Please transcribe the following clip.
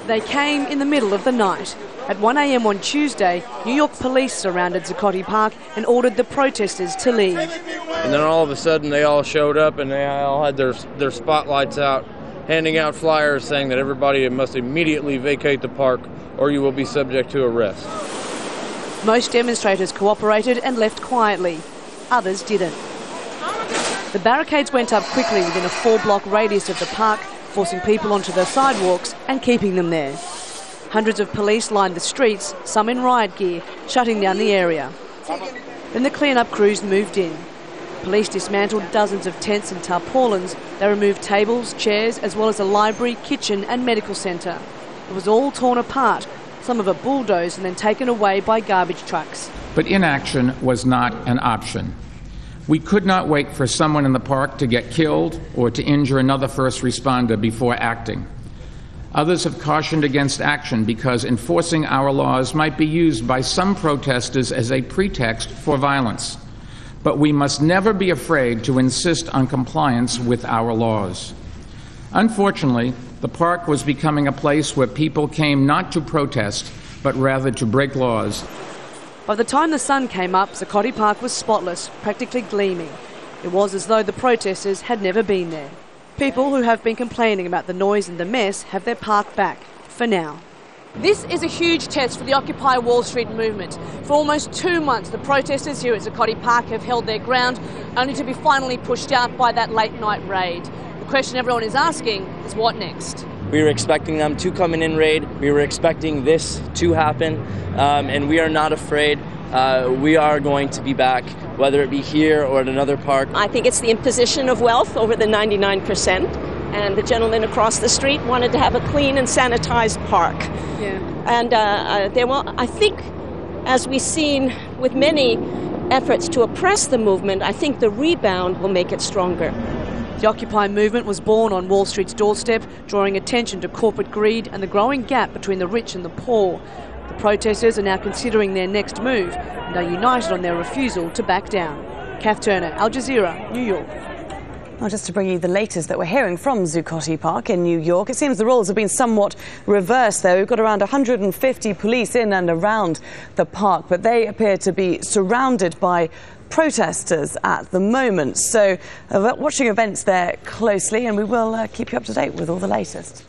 They came in the middle of the night. At 1 a.m. on Tuesday, New York police surrounded Zuccotti Park and ordered the protesters to leave. And then all of a sudden they all showed up and they all had their spotlights out, handing out flyers saying that everybody must immediately vacate the park or you will be subject to arrest. Most demonstrators cooperated and left quietly. Others didn't. The barricades went up quickly within a 4-block radius of the park, forcing people onto the sidewalks and keeping them there. Hundreds of police lined the streets, some in riot gear, shutting down the area. Then the clean-up crews moved in. Police dismantled dozens of tents and tarpaulins. They removed tables, chairs, as well as a library, kitchen and medical centre. It was all torn apart, some of it bulldozed and then taken away by garbage trucks. But inaction was not an option. We could not wait for someone in the park to get killed or to injure another first responder before acting. Others have cautioned against action because enforcing our laws might be used by some protesters as a pretext for violence. But we must never be afraid to insist on compliance with our laws. Unfortunately, the park was becoming a place where people came not to protest, but rather to break laws. By the time the sun came up, Zuccotti Park was spotless, practically gleaming. It was as though the protesters had never been there. People who have been complaining about the noise and the mess have their park back, for now. This is a huge test for the Occupy Wall Street movement. For almost 2 months, the protesters here at Zuccotti Park have held their ground, only to be finally pushed out by that late-night raid. The question everyone is asking is what next? We were expecting them to come in and raid. We were expecting this to happen, and we are not afraid. We are going to be back, whether it be here or at another park. I think it's the imposition of wealth over the 99%, and the gentleman across the street wanted to have a clean and sanitized park. Yeah. And I think, as we've seen with many efforts to oppress the movement, I think the rebound will make it stronger. The Occupy movement was born on Wall Street's doorstep, drawing attention to corporate greed and the growing gap between the rich and the poor. The protesters are now considering their next move and are united on their refusal to back down. Cath Turner, Al Jazeera, New York. Well, just to bring you the latest that we're hearing from Zuccotti Park in New York, it seems the roles have been somewhat reversed there. We've got around 150 police in and around the park, but they appear to be surrounded by protesters at the moment. So watching events there closely, and we will keep you up to date with all the latest.